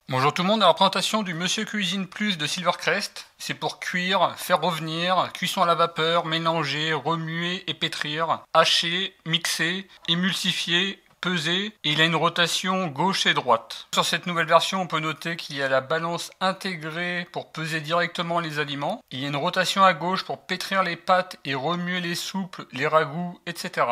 Bonjour tout le monde, la présentation du Monsieur Cuisine Plus de Silvercrest. C'est pour cuire, faire revenir, cuisson à la vapeur, mélanger, remuer et pétrir, hacher, mixer, émulsifier, peser, et il a une rotation gauche et droite. Sur cette nouvelle version, on peut noter qu'il y a la balance intégrée pour peser directement les aliments. Il y a une rotation à gauche pour pétrir les pâtes et remuer les soupes, les ragoûts, etc.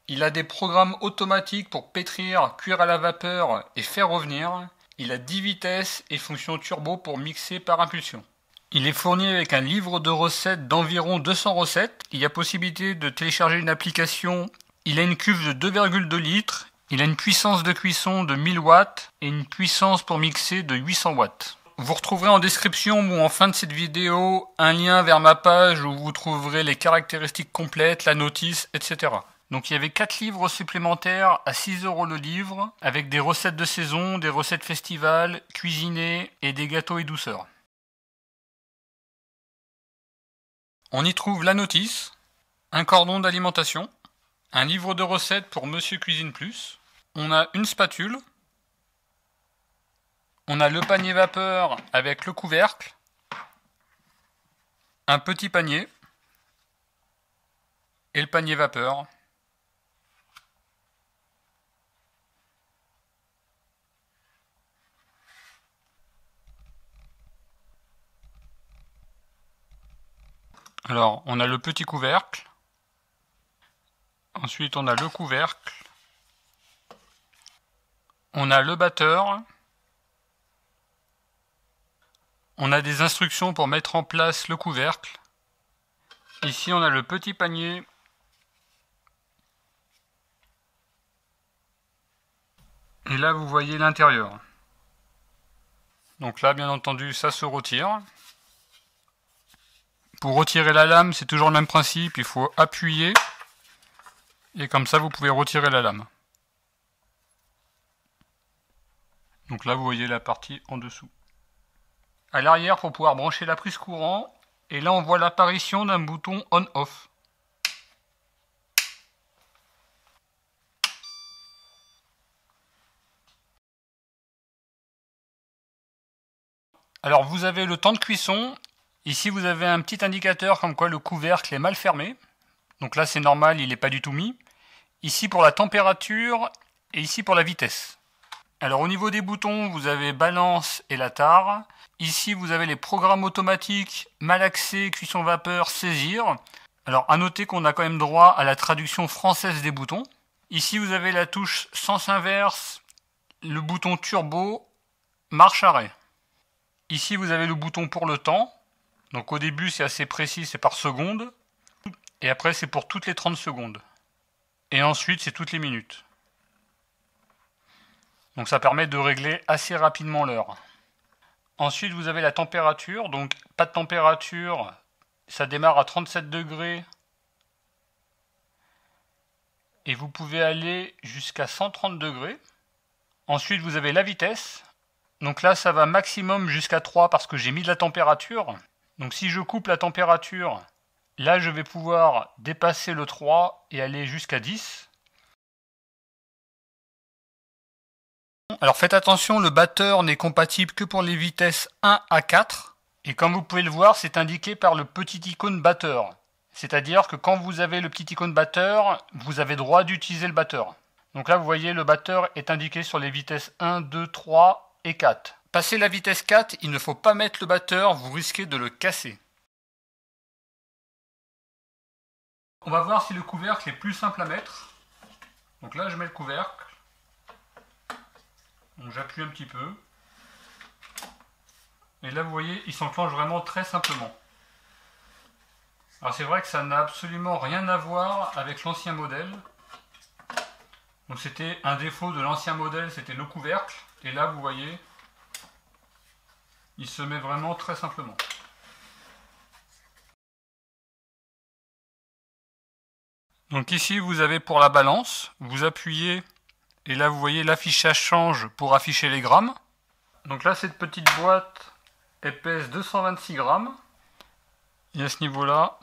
Il a des programmes automatiques pour pétrir, cuire à la vapeur et faire revenir. Il a 10 vitesses et fonction turbo pour mixer par impulsion. Il est fourni avec un livre de recettes d'environ 200 recettes. Il y a possibilité de télécharger une application. Il a une cuve de 2,2 litres. Il a une puissance de cuisson de 1000 watts et une puissance pour mixer de 800 watts. Vous retrouverez en description ou en fin de cette vidéo un lien vers ma page où vous trouverez les caractéristiques complètes, la notice, etc. Donc il y avait 4 livres supplémentaires à 6 € le livre, avec des recettes de saison, des recettes festival, cuisinées et des gâteaux et douceurs. On y trouve la notice, un cordon d'alimentation, un livre de recettes pour Monsieur Cuisine Plus, on a une spatule, on a le panier vapeur avec le couvercle, un petit panier et le panier vapeur. Alors, on a le petit couvercle, ensuite on a le couvercle, on a le batteur, on a des instructions pour mettre en place le couvercle. Ici on a le petit panier, et là vous voyez l'intérieur. Donc là bien entendu ça se retire. Pour retirer la lame, c'est toujours le même principe, il faut appuyer, et comme ça vous pouvez retirer la lame. Donc là vous voyez la partie en dessous. À l'arrière, pour pouvoir brancher la prise courant, et là on voit l'apparition d'un bouton on-off. Alors vous avez le temps de cuisson. Ici vous avez un petit indicateur comme quoi le couvercle est mal fermé. Donc là c'est normal, il n'est pas du tout mis. Ici pour la température et ici pour la vitesse. Alors au niveau des boutons, vous avez balance et la tare. Ici vous avez les programmes automatiques, malaxer, cuisson vapeur, saisir. Alors à noter qu'on a quand même droit à la traduction française des boutons. Ici vous avez la touche sens inverse, le bouton turbo, marche arrêt. Ici vous avez le bouton pour le temps. Donc au début c'est assez précis, c'est par seconde. Et après c'est pour toutes les 30 secondes. Et ensuite c'est toutes les minutes. Donc ça permet de régler assez rapidement l'heure. Ensuite vous avez la température. Donc pas de température, ça démarre à 37 degrés. Et vous pouvez aller jusqu'à 130 degrés. Ensuite vous avez la vitesse. Donc là ça va maximum jusqu'à 3 parce que j'ai mis de la température. Donc si je coupe la température, là je vais pouvoir dépasser le 3 et aller jusqu'à 10. Alors faites attention, le batteur n'est compatible que pour les vitesses 1 à 4. Et comme vous pouvez le voir, c'est indiqué par le petit icône batteur. C'est-à-dire que quand vous avez le petit icône batteur, vous avez droit d'utiliser le batteur. Donc là vous voyez, le batteur est indiqué sur les vitesses 1, 2, 3 et 4. Passé la vitesse 4, il ne faut pas mettre le batteur, vous risquez de le casser. On va voir si le couvercle est plus simple à mettre. Donc là je mets le couvercle. Donc j'appuie un petit peu. Et là vous voyez, il s'enclenche vraiment très simplement. Alors c'est vrai que ça n'a absolument rien à voir avec l'ancien modèle. Donc c'était un défaut de l'ancien modèle, c'était le couvercle. Et là vous voyez, il se met vraiment très simplement. Donc ici vous avez pour la balance, vous appuyez et là vous voyez l'affichage change pour afficher les grammes. Donc là cette petite boîte elle pèse 226 grammes et à ce niveau là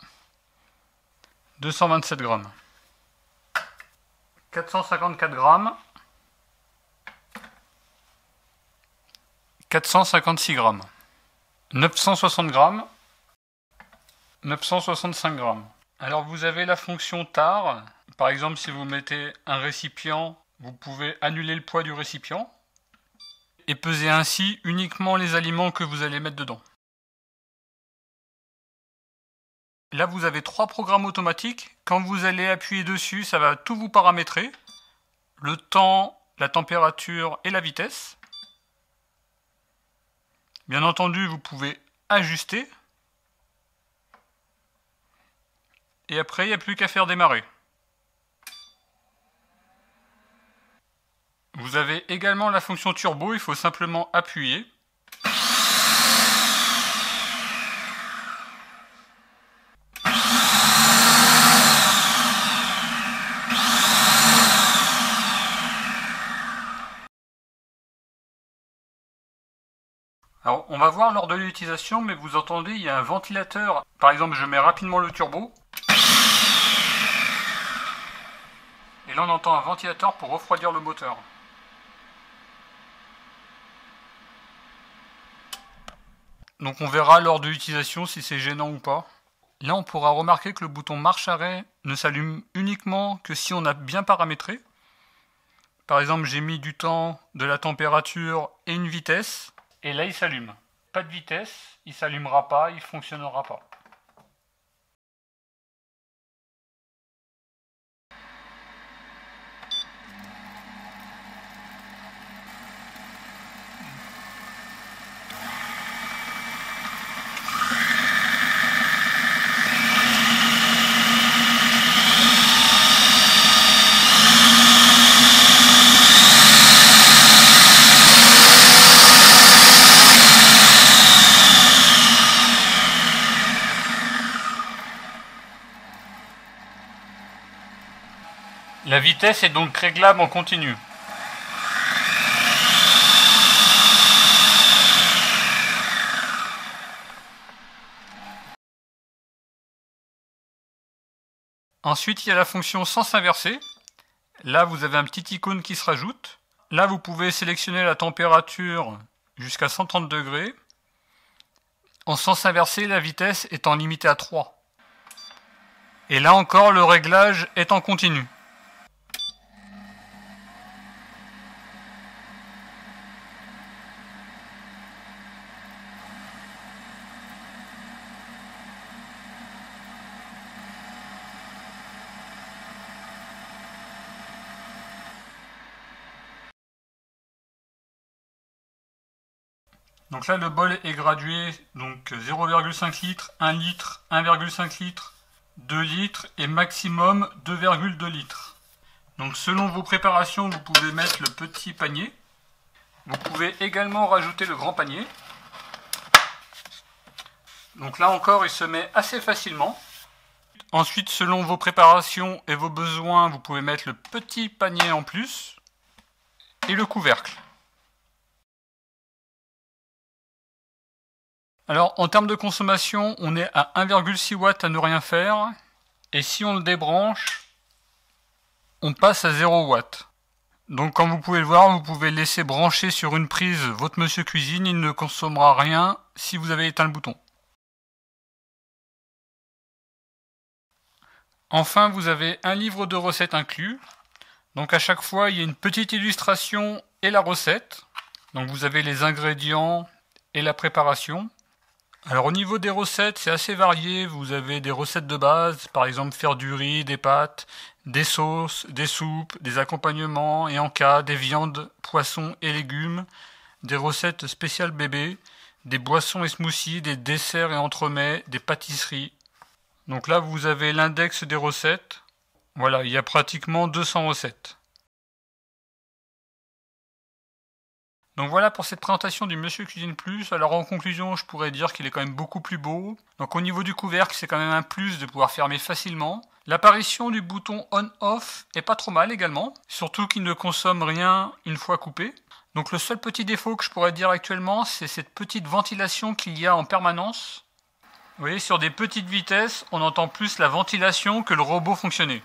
227 grammes. 454 grammes, 456 grammes. 960 grammes. 965 grammes. Alors vous avez la fonction tare. Par exemple, si vous mettez un récipient, vous pouvez annuler le poids du récipient et peser ainsi uniquement les aliments que vous allez mettre dedans. Là, vous avez 3 programmes automatiques. Quand vous allez appuyer dessus, ça va tout vous paramétrer. Le temps, la température et la vitesse. Bien entendu, vous pouvez ajuster. Et après, il n'y a plus qu'à faire démarrer. Vous avez également la fonction turbo, il faut simplement appuyer. Alors, on va voir lors de l'utilisation, mais vous entendez, il y a un ventilateur. Par exemple, je mets rapidement le turbo. Et là, on entend un ventilateur pour refroidir le moteur. Donc, on verra lors de l'utilisation si c'est gênant ou pas. Là, on pourra remarquer que le bouton marche-arrêt ne s'allume uniquement que si on a bien paramétré. Par exemple, j'ai mis du temps, de la température et une vitesse. Et là, il s'allume. Pas de vitesse, il ne s'allumera pas, il ne fonctionnera pas. La vitesse est donc réglable en continu. Ensuite, il y a la fonction sens inversé. Là, vous avez un petit icône qui se rajoute. Là, vous pouvez sélectionner la température jusqu'à 130 degrés. En sens inversé, la vitesse étant limitée à 3. Et là encore, le réglage est en continu. Donc là, le bol est gradué, donc 0,5 litres, 1 litre, 1,5 litre, 2 litres et maximum 2,2 litres. Donc selon vos préparations, vous pouvez mettre le petit panier. Vous pouvez également rajouter le grand panier. Donc là encore, il se met assez facilement. Ensuite, selon vos préparations et vos besoins, vous pouvez mettre le petit panier en plus et le couvercle. Alors, en termes de consommation, on est à 1,6 watts à ne rien faire. Et si on le débranche, on passe à 0 watts. Donc, comme vous pouvez le voir, vous pouvez laisser brancher sur une prise votre Monsieur Cuisine. Il ne consommera rien si vous avez éteint le bouton. Enfin, vous avez un livre de recettes inclus. Donc, à chaque fois, il y a une petite illustration et la recette. Donc, vous avez les ingrédients et la préparation. Alors au niveau des recettes, c'est assez varié. Vous avez des recettes de base, par exemple faire du riz, des pâtes, des sauces, des soupes, des accompagnements et en cas, des viandes, poissons et légumes, des recettes spéciales bébés, des boissons et smoothies, des desserts et entremets, des pâtisseries. Donc là, vous avez l'index des recettes. Voilà, il y a pratiquement 200 recettes. Donc voilà pour cette présentation du Monsieur Cuisine Plus. Alors en conclusion, je pourrais dire qu'il est quand même beaucoup plus beau. Donc au niveau du couvercle, c'est quand même un plus de pouvoir fermer facilement. L'apparition du bouton on-off est pas trop mal également, surtout qu'il ne consomme rien une fois coupé. Donc le seul petit défaut que je pourrais dire actuellement, c'est cette petite ventilation qu'il y a en permanence. Vous voyez, sur des petites vitesses, on entend plus la ventilation que le robot fonctionner.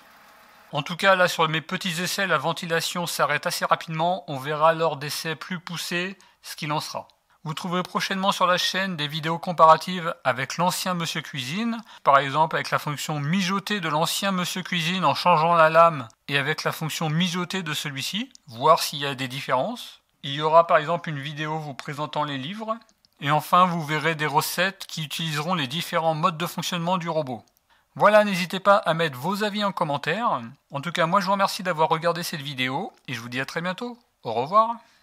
En tout cas, là, sur mes petits essais, la ventilation s'arrête assez rapidement. On verra lors d'essais plus poussés ce qu'il en sera. Vous trouverez prochainement sur la chaîne des vidéos comparatives avec l'ancien Monsieur Cuisine, par exemple avec la fonction mijoter de l'ancien Monsieur Cuisine en changeant la lame et avec la fonction mijoter de celui-ci, voir s'il y a des différences. Il y aura par exemple une vidéo vous présentant les livres. Et enfin, vous verrez des recettes qui utiliseront les différents modes de fonctionnement du robot. Voilà, n'hésitez pas à mettre vos avis en commentaire. En tout cas, moi je vous remercie d'avoir regardé cette vidéo et je vous dis à très bientôt. Au revoir.